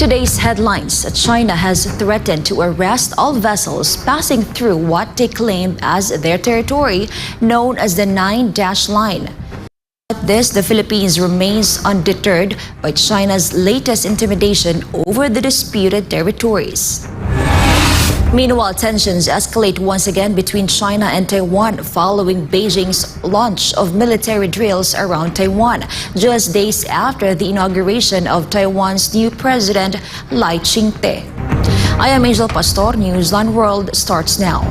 Today's headlines: China has threatened to arrest all vessels passing through what they claim as their territory, known as the Nine-Dash Line. But this, the Philippines remains undeterred by China's latest intimidation over the disputed territories. Meanwhile, tensions escalate once again between China and Taiwan following Beijing's launch of military drills around Taiwan, just days after the inauguration of Taiwan's new president, Lai Ching-te. I am Angel Pastor. Newsline World starts now.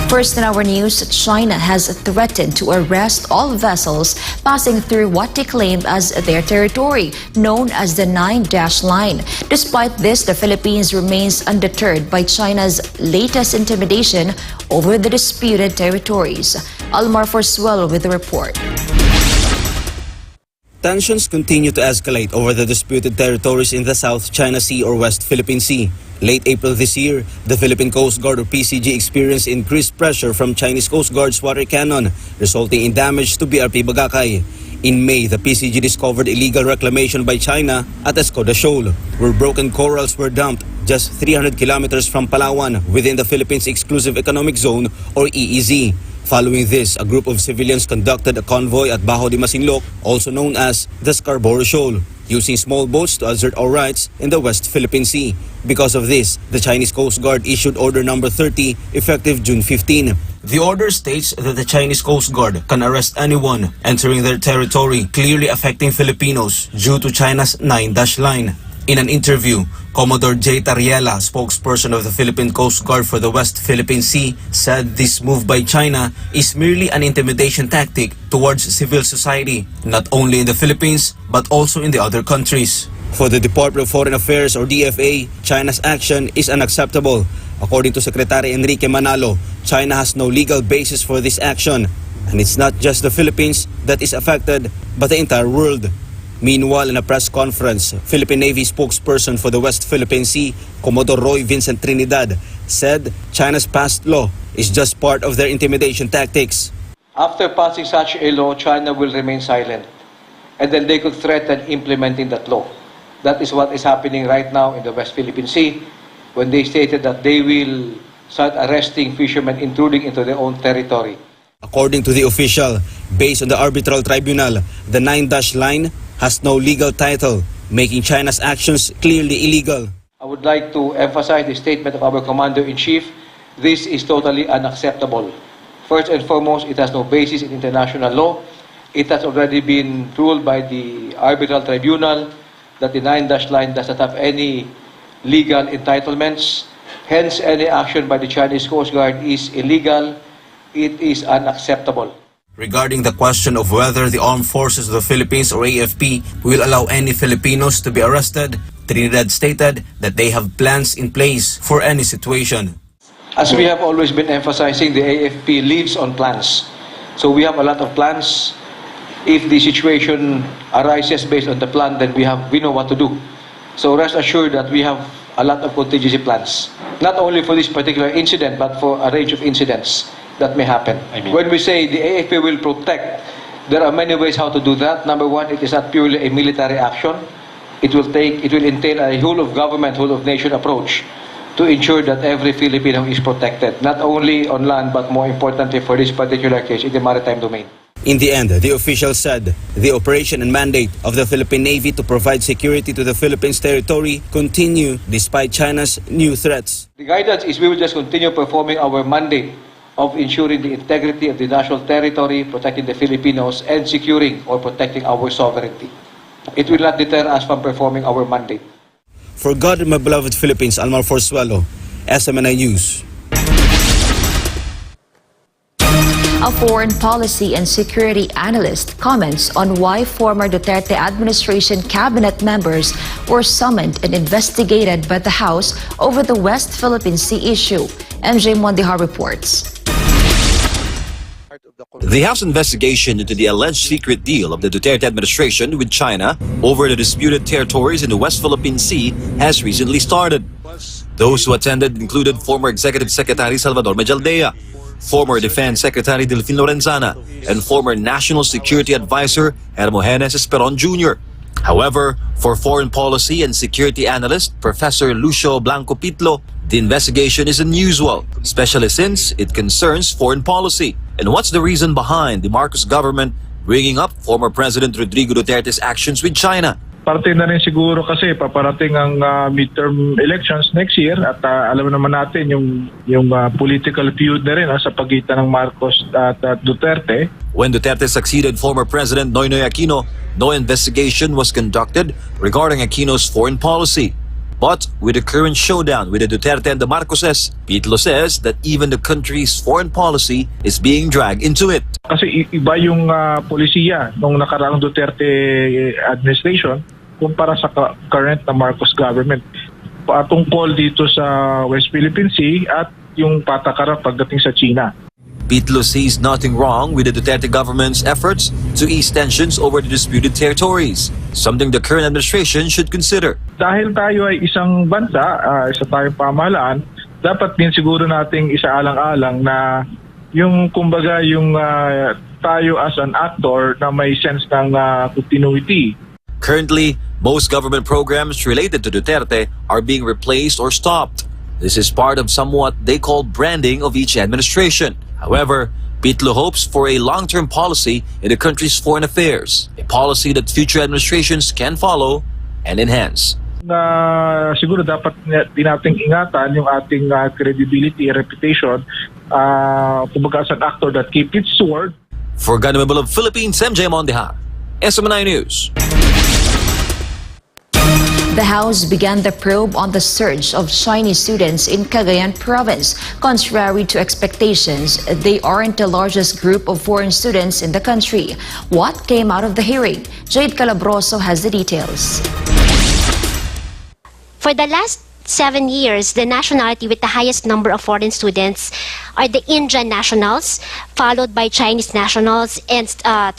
First in our news, China has threatened to arrest all vessels passing through what they claim as their territory, known as the Nine-Dash Line. Despite this, the Philippines remains undeterred by China's latest intimidation over the disputed territories. Almar Forsuelo with the report. Tensions continue to escalate over the disputed territories in the South China Sea or West Philippine Sea. Late April this year, the Philippine Coast Guard or PCG experienced increased pressure from Chinese Coast Guard's water cannon, resulting in damage to BRP Bagakay. In May, the PCG discovered illegal reclamation by China at Escoda Shoal, where broken corals were dumped just 300 kilometers from Palawan within the Philippines Exclusive Economic Zone or EEZ. Following this, a group of civilians conducted a convoy at Bajo de Masinloc, also known as the Scarborough Shoal, using small boats to assert our rights in the West Philippine Sea. Because of this, the Chinese Coast Guard issued Order Number 30, effective June 15. The order states that the Chinese Coast Guard can arrest anyone entering their territory, clearly affecting Filipinos due to China's Nine-Dash Line. In an interview, Commodore J. Tariela, spokesperson of the Philippine Coast Guard for the West Philippine Sea, said this move by China is merely an intimidation tactic towards civil society, not only in the Philippines, but also in the other countries. For the Department of Foreign Affairs or DFA, China's action is unacceptable. According to Secretary Enrique Manalo, China has no legal basis for this action. And it's not just the Philippines that is affected, but the entire world. Meanwhile, in a press conference, Philippine Navy spokesperson for the West Philippine Sea, Commodore Roy Vincent Trinidad, said China's passed law is just part of their intimidation tactics. After passing such a law, China will remain silent, and then they could threaten implementing that law. That is what is happening right now in the West Philippine Sea, when they stated that they will start arresting fishermen intruding into their own territory. According to the official, based on the arbitral tribunal, the Nine-Dash Line has no legal title, making China's actions clearly illegal. I would like to emphasize the statement of our Commander-in-Chief. This is totally unacceptable. First and foremost, it has no basis in international law. It has already been ruled by the arbitral tribunal that the Nine-Dash Line does not have any legal entitlements. Hence, any action by the Chinese Coast Guard is illegal. It is unacceptable. Regarding the question of whether the Armed Forces of the Philippines or AFP will allow any Filipinos to be arrested, Trinidad stated that they have plans in place for any situation. As we have always been emphasizing, the AFP lives on plans. So we have a lot of plans. If the situation arises based on the plan, then we know what to do. So rest assured that we have a lot of contingency plans, not only for this particular incident, but for a range of incidents that may happen. When we say the AFP will protect, there are many ways how to do that. Number one, it is not purely a military action. It will entail a whole of government, whole of nation approach to ensure that every Filipino is protected, not only on land, but more importantly for this particular case, in the maritime domain. In the end, the official said the operation and mandate of the Philippine Navy to provide security to the Philippines territory continue despite China's new threats. The guidance is we will just continue performing our mandate of ensuring the integrity of the national territory, protecting the Filipinos, and securing or protecting our sovereignty. It will not deter us from performing our mandate. For God and my beloved Philippines, Almar Forsuelo, SMNI News. A foreign policy and security analyst comments on why former Duterte administration cabinet members were summoned and investigated by the House over the West Philippine Sea issue. MJ Mondejar reports. The House investigation into the alleged secret deal of the Duterte administration with China over the disputed territories in the West Philippine Sea has recently started. Those who attended included former Executive Secretary Salvador Mejaldea, former Defense Secretary Delfin Lorenzana, and former National Security Advisor Hermogenes Esperon Jr. However, for foreign policy and security analyst Professor Lucio Blanco Pitlo, the investigation is unusual, especially since it concerns foreign policy. And what's the reason behind the Marcos government bringing up former President Rodrigo Duterte's actions with China? Parte na rin siguro kasi paparating ang midterm elections next year at alam naman natin yung political feud na rin sa pagitan ng Marcos at Duterte. When Duterte succeeded former President Noynoy Aquino, no investigation was conducted regarding Aquino's foreign policy. But with the current showdown with the Duterte and the Marcoses, Pitlo says that even the country's foreign policy is being dragged into it. Kasi iba yung polisiya nung nakaraang Duterte administration kumpara sa current na Marcos government. Patungkol dito sa West Philippine Sea at yung patakaran pagdating sa China. Pitlo sees nothing wrong with the Duterte government's efforts to ease tensions over the disputed territories, something the current administration should consider. Dahil tayo ay isang bansa, isa tayong pamahalaan, dapat din siguro nating isaalang-alang na yung kumbaga yung tayo as an actor na may sense ng continuity. Currently, most government programs related to Duterte are being replaced or stopped. This is part of somewhat they call branding of each administration. However, Pitlo hopes for a long-term policy in the country's foreign affairs, a policy that future administrations can follow and enhance. Siguro dapat din nating ingatan yung ating credibility, reputation, kumbaga as an actor that keep its word. For Ganamable of Philippines, MJ Mondeja, SM9 News. The House began the probe on the surge of Chinese students in Cagayan province. Contrary to expectations, they aren't the largest group of foreign students in the country. What came out of the hearing? Jade Calabroso has the details. For the last 7 years, the nationality with the highest number of foreign students are the Indian nationals, followed by Chinese nationals, and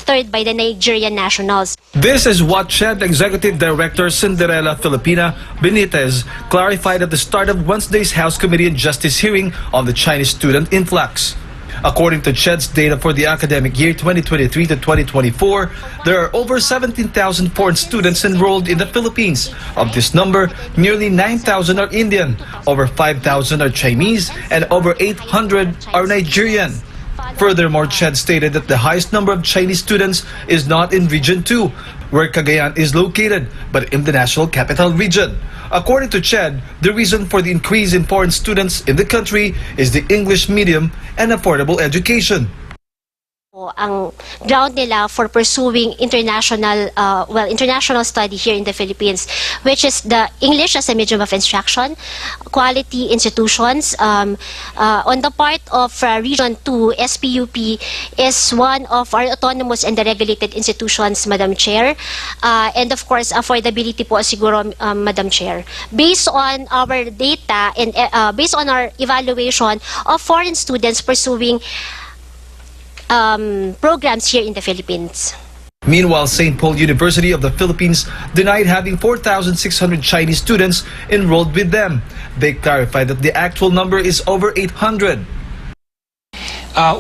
third by the Nigerian nationals. This is what CHED Executive Director Cinderella Filipina Benitez clarified at the start of Wednesday's House Committee on Justice hearing on the Chinese student influx. According to CHED's data for the academic year 2023 to 2024, there are over 17,000 foreign students enrolled in the Philippines. Of this number, nearly 9,000 are Indian, over 5,000 are Chinese, and over 800 are Nigerian. Furthermore, CHED stated that the highest number of Chinese students is not in Region 2, where Cagayan is located, but in the national capital region. According to CHED, the reason for the increase in foreign students in the country is the English medium and affordable education. Ang ground nila for pursuing international study here in the Philippines, which is the English as a medium of instruction, quality institutions. On the part of Region 2, SPUP is one of our autonomous and regulated institutions, Madam Chair. And of course, affordability po siguro, Madam Chair. Based on our data and based on our evaluation of foreign students pursuing programs here in the Philippines. Meanwhile, St. Paul University of the Philippines denied having 4,600 Chinese students enrolled with them. They clarified that the actual number is over 800.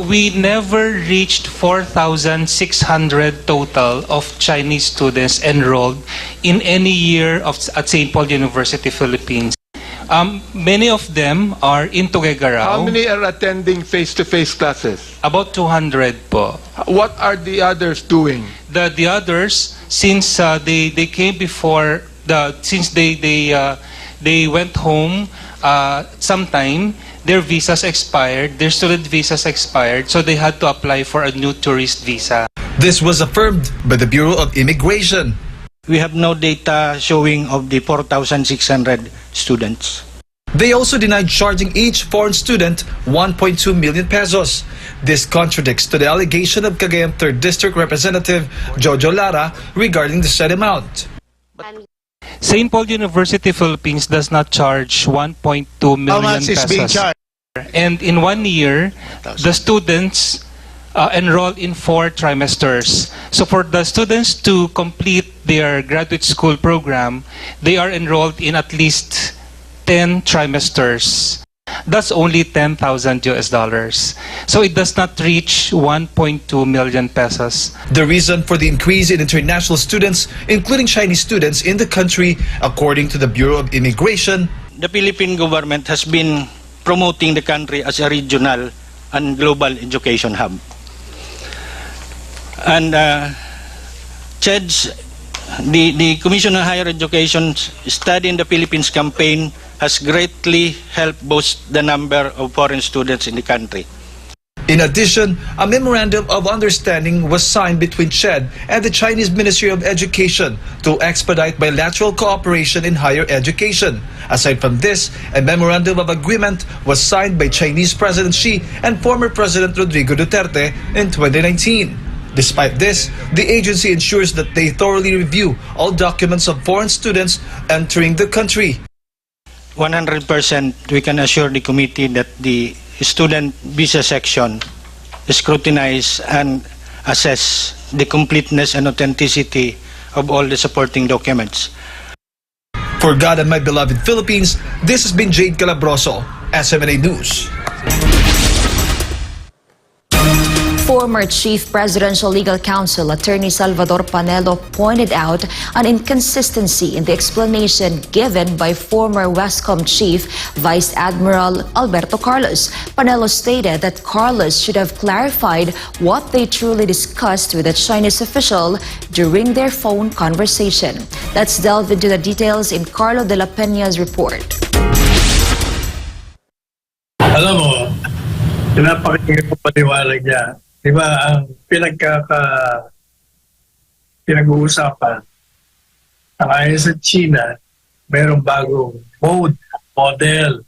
We never reached 4,600 total of Chinese students enrolled in any year at St. Paul University, Philippines. Many of them are in Tuguegarao. How many are attending face-to-face classes? About 200 po. What are the others doing? The others, since they came before, since they went home sometime, their visas expired, their student visas expired, so they had to apply for a new tourist visa. This was affirmed by the Bureau of Immigration. We have no data showing of the 4,600 students. They also denied charging each foreign student 1.2 million pesos. This contradicts to the allegation of Cagayan 3rd District Representative Jojo Lara regarding the said amount. St. Paul University Philippines does not charge 1.2 million How much pesos. is being charged? And in 1 year, the students enroll in 4 trimesters. So for the students to complete their graduate school program, they are enrolled in at least 10 trimesters. That's only 10,000 US dollars. So it does not reach 1.2 million pesos. The reason for the increase in international students, including Chinese students in the country, according to the Bureau of Immigration, The Philippine government has been promoting the country as a regional and global education hub. And CHED's, the Commission on Higher Education Study in the Philippines campaign has greatly helped boost the number of foreign students in the country. In addition, a memorandum of understanding was signed between CHED and the Chinese Ministry of Education to expedite bilateral cooperation in higher education. Aside from this, a memorandum of agreement was signed by Chinese President Xi and former President Rodrigo Duterte in 2019. Despite this, the agency ensures that they thoroughly review all documents of foreign students entering the country. 100% we can assure the committee that the student visa section scrutinize and assess the completeness and authenticity of all the supporting documents. For God and my beloved Philippines, this has been Jade Calabroso, SMNA News. Former Chief Presidential Legal Counsel Attorney Salvador Panelo pointed out an inconsistency in the explanation given by former Westcom Chief Vice Admiral Alberto Carlos. Panelo stated that Carlos should have clarified what they truly discussed with a Chinese official during their phone conversation. Let's delve into the details in Carlo de la Peña's report. Alam mo, pinapakinggan ko paliwanag niya. Diba, ang pinag-uusapan, ang ayon sa China, mayroong bagong model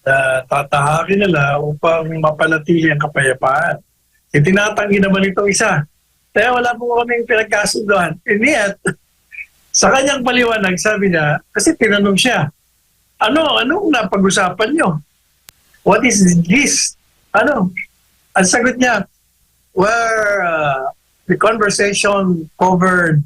na tatahakin nila upang mapanatili ang kapayapaan. Itinatanggi naman itong isa. Kaya wala po kaming pinagkasunduan. And yet, sa kanyang paliwanag, sabi niya, kasi tinanong siya, anong napag-usapan nyo? What is this? Ang sagot niya, the conversation covered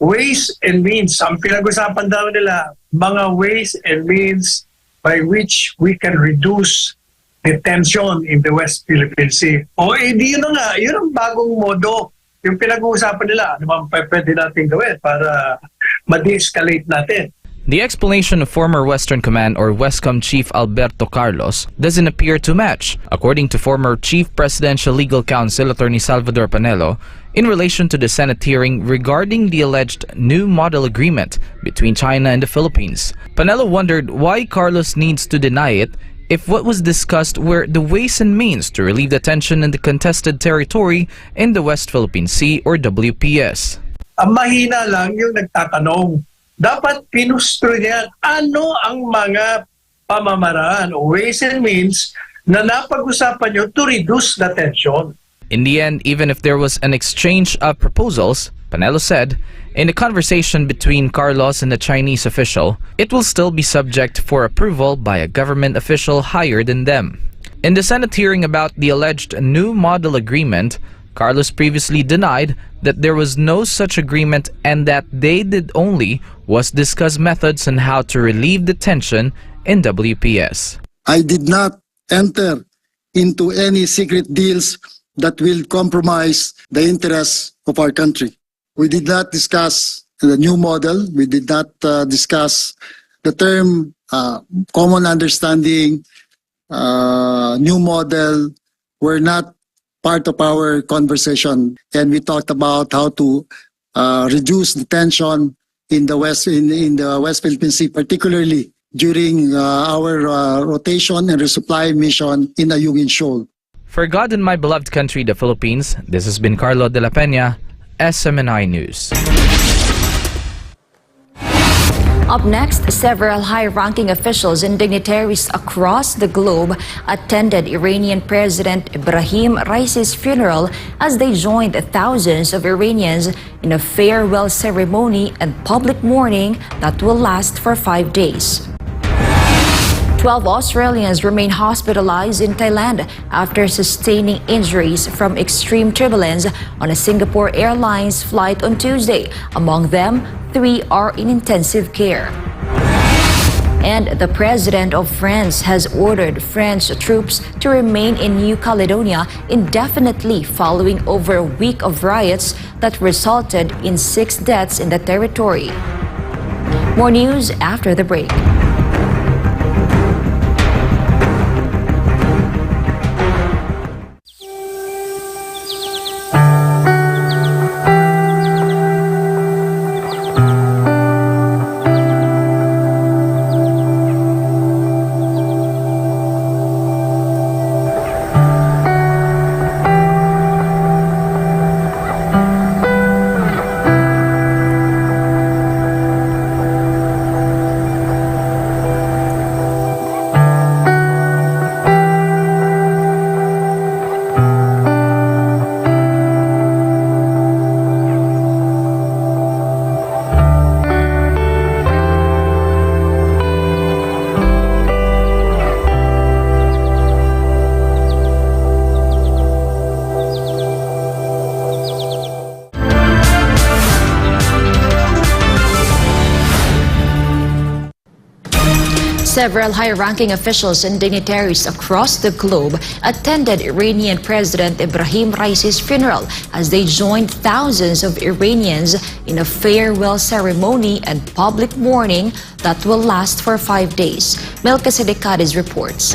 ways and means. Ang pinag-usapan daw nila, mga ways and means by which we can reduce the tension in the West Philippine Sea. Di yun nga, yun ang bagong modo. Yung pinag-uusapan nila, ano bang pwede natin gawin para ma-de-escalate natin. The explanation of former Western Command or Westcom Chief Alberto Carlos doesn't appear to match, according to former Chief Presidential Legal Counsel Attorney Salvador Panelo, in relation to the Senate hearing regarding the alleged new model agreement between China and the Philippines. Panelo wondered why Carlos needs to deny it if what was discussed were the ways and means to relieve the tension in the contested territory in the West Philippine Sea or WPS. Ang mahina lang yung nagtatanong. Dapat pinustro niya ano ang mga pamamaraan o ways and means na napag-usapan nyo to reduce the tension. In the end, even if there was an exchange of proposals, Panelo said, in the conversation between Carlos and the Chinese official, it will still be subject for approval by a government official higher than them. In the Senate hearing about the alleged new model agreement, Carlos previously denied that there was no such agreement and that they did only was discuss methods on how to relieve the tension in WPS. I did not enter into any secret deals that will compromise the interests of our country. We did not discuss the new model. We did not discuss the term common understanding, new model. Were not part of our conversation, and we talked about how to reduce the tension in the West Philippine Sea, particularly during our rotation and resupply mission in Ayungin Shoal. For God and my beloved country, the Philippines, this has been Carlo de la Peña, SMNI News. Up next, several high-ranking officials and dignitaries across the globe attended Iranian President Ebrahim Raisi's funeral as they joined thousands of Iranians in a farewell ceremony and public mourning that will last for 5 days. 12 Australians remain hospitalized in Thailand after sustaining injuries from extreme turbulence on a Singapore Airlines flight on Tuesday. Among them, 3 are in intensive care. And the president of France has ordered French troops to remain in New Caledonia indefinitely following over a week of riots that resulted in 6 deaths in the territory. More news after the break. Several high-ranking officials and dignitaries across the globe attended Iranian President Ebrahim Raisi's funeral as they joined thousands of Iranians in a farewell ceremony and public mourning that will last for 5 days. Melchizedekadis reports.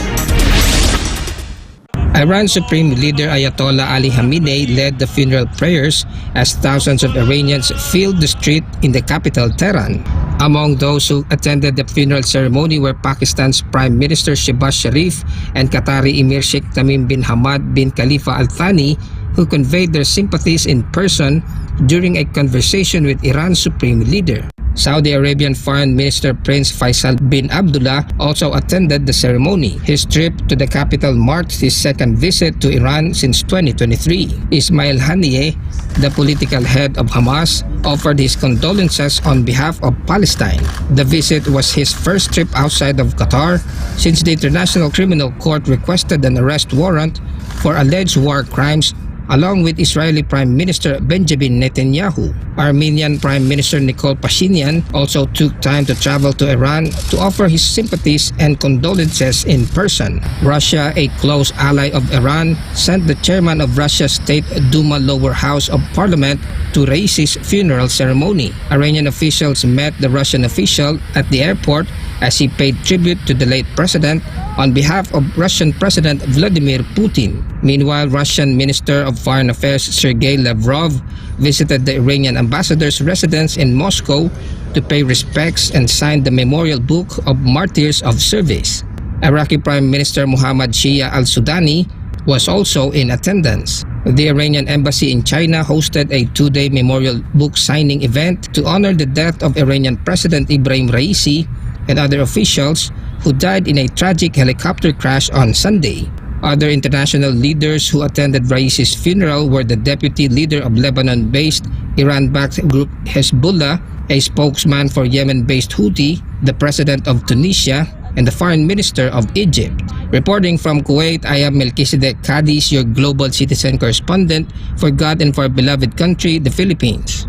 Iran's Supreme Leader Ayatollah Ali Khamenei led the funeral prayers as thousands of Iranians filled the street in the capital, Tehran. Among those who attended the funeral ceremony were Pakistan's Prime Minister Shehbaz Sharif and Qatari Emir Sheikh Tamim bin Hamad bin Khalifa Al Thani, who conveyed their sympathies in person during a conversation with Iran's Supreme Leader. Saudi Arabian Foreign Minister Prince Faisal bin Abdullah also attended the ceremony. His trip to the capital marked his second visit to Iran since 2023. Ismail Haniyeh, the political head of Hamas, offered his condolences on behalf of Palestine. The visit was his first trip outside of Qatar since the International Criminal Court requested an arrest warrant for alleged war crimes along with Israeli Prime Minister Benjamin Netanyahu. Armenian Prime Minister Nikol Pashinyan also took time to travel to Iran to offer his sympathies and condolences in person. Russia, a close ally of Iran, sent the chairman of Russia's State Duma lower house of parliament to Raisi's funeral ceremony. Iranian officials met the Russian official at the airport as he paid tribute to the late president on behalf of Russian President Vladimir Putin. Meanwhile, Russian Minister of Foreign Affairs Sergei Lavrov visited the Iranian ambassador's residence in Moscow to pay respects and sign the Memorial Book of Martyrs of Service. Iraqi Prime Minister Mohammad Shia al-Sudani was also in attendance. The Iranian embassy in China hosted a 2-day memorial book signing event to honor the death of Iranian President Ebrahim Raisi and other officials who died in a tragic helicopter crash on Sunday. Other international leaders who attended Raisi's funeral were the deputy leader of Lebanon-based Iran-backed group Hezbollah, a spokesman for Yemen-based Houthi, the president of Tunisia, and the foreign minister of Egypt. Reporting from Kuwait, I am Melchizedekadis, your global citizen correspondent for God and for our beloved country, the Philippines.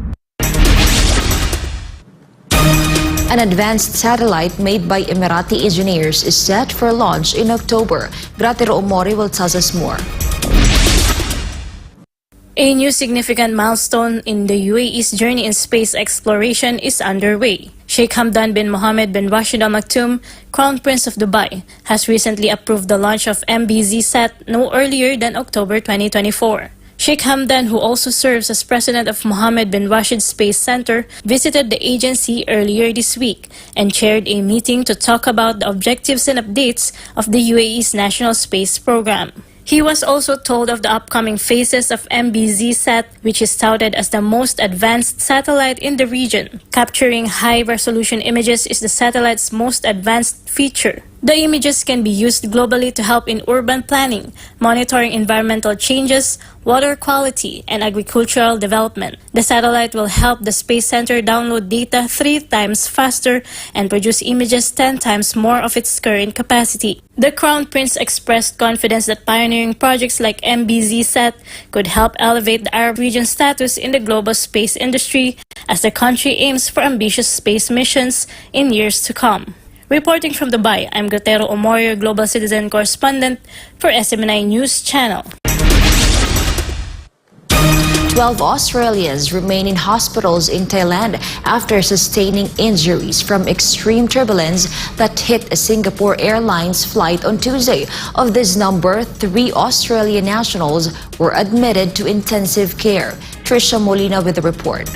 An advanced satellite made by Emirati engineers is set for launch in October. Gratero Omori will tell us more. A new significant milestone in the UAE's journey in space exploration is underway. Sheikh Hamdan bin Mohammed bin Rashid Al Maktoum, Crown Prince of Dubai, has recently approved the launch of MBZ-SAT no earlier than October 2024. Sheikh Hamdan, who also serves as president of Mohammed bin Rashid Space Center, visited the agency earlier this week and chaired a meeting to talk about the objectives and updates of the UAE's national space program. He was also told of the upcoming phases of MBZ-SAT, which is touted as the most advanced satellite in the region. Capturing high-resolution images is the satellite's most advanced feature. The images can be used globally to help in urban planning, monitoring environmental changes, water quality, and agricultural development. The satellite will help the Space Center download data 3 times faster and produce images 10 times more of its current capacity. The Crown Prince expressed confidence that pioneering projects like MBZ-SAT could help elevate the Arab region's status in the global space industry as the country aims for ambitious space missions in years to come. Reporting from Dubai, I'm Gratero Omorio, Global Citizen Correspondent for SMNI News Channel. 12 Australians remain in hospitals in Thailand after sustaining injuries from extreme turbulence that hit a Singapore Airlines flight on Tuesday. Of this number, 3 Australian nationals were admitted to intensive care. Trisha Molina with the report.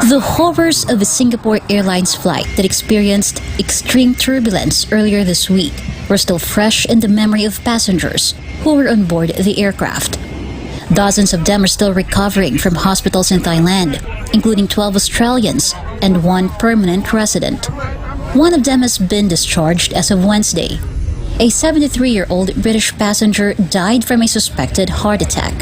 The horrors of a Singapore Airlines flight that experienced extreme turbulence earlier this week were still fresh in the memory of passengers who were on board the aircraft. Dozens of them are still recovering from hospitals in Thailand, including 12 Australians and 1 permanent resident. One of them has been discharged as of Wednesday. A 73-year-old British passenger died from a suspected heart attack.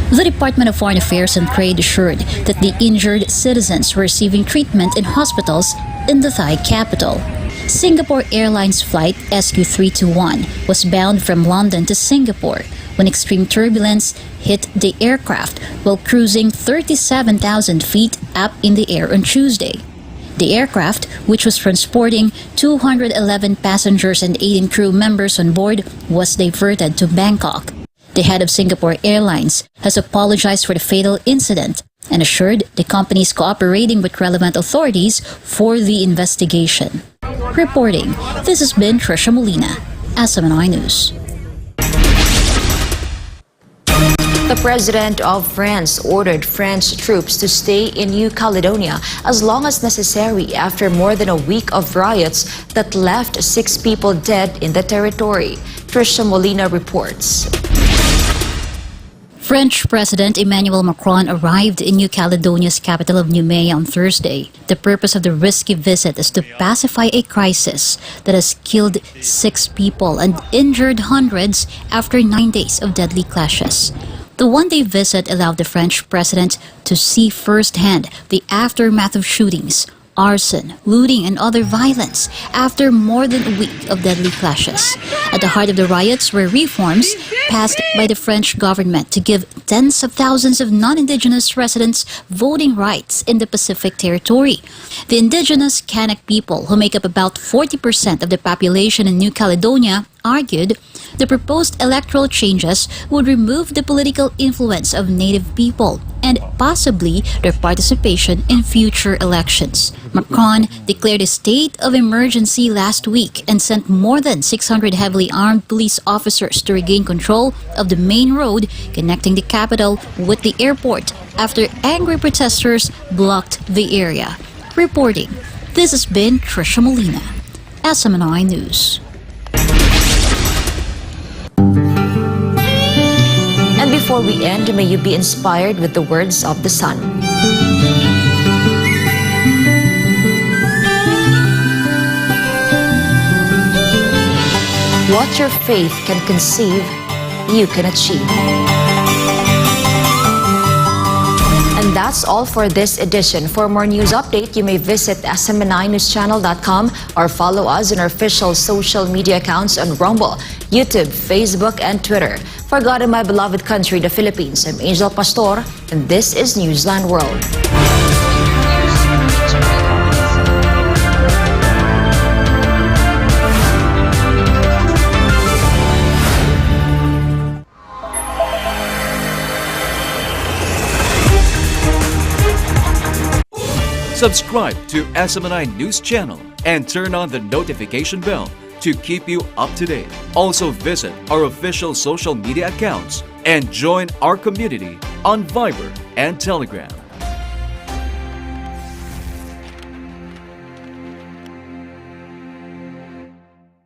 The Department of Foreign Affairs and Trade assured that the injured citizens were receiving treatment in hospitals in the Thai capital. Singapore Airlines flight SQ321 was bound from London to Singapore when extreme turbulence hit the aircraft while cruising 37,000 feet up in the air on Tuesday. The aircraft, which was transporting 211 passengers and 18 crew members on board, was diverted to Bangkok. The head of Singapore Airlines has apologized for the fatal incident and assured the company is cooperating with relevant authorities for the investigation. Reporting, this has been Trisha Molina, SMNI News. The President of France ordered French troops to stay in New Caledonia as long as necessary after more than a week of riots that left 6 people dead in the territory. Trisha Molina reports. French President Emmanuel Macron arrived in New Caledonia's capital of Niue on Thursday. The purpose of the risky visit is to pacify a crisis that has killed 6 people and injured hundreds after 9 days of deadly clashes. The one-day visit allowed the French president to see firsthand the aftermath of shootings, arson, looting, and other violence after more than a week of deadly clashes. At the heart of the riots were reforms passed by the French government to give tens of thousands of non-indigenous residents voting rights in the Pacific territory. The indigenous Kanak people, who make up about 40% of the population in New Caledonia, argued the proposed electoral changes would remove the political influence of native people and possibly their participation in future elections. Macron declared a state of emergency last week and sent more than 600 heavily armed police officers to regain control of the main road connecting the capital with the airport after angry protesters blocked the area. Reporting, this has been Trisha Molina, SMNI News. And before we end, may you be inspired with the words of the sun. What your faith can conceive, you can achieve. And that's all for this edition. For more news update, you may visit smninewschannel.com or follow us on our official social media accounts on Rumble, YouTube, Facebook, and Twitter. For God and my beloved country, the Philippines, I'm Angel Pastor, and this is Newsline World. Subscribe to SMNI News Channel and turn on the notification bell to keep you up to date. Also visit our official social media accounts and join our community on Viber and Telegram.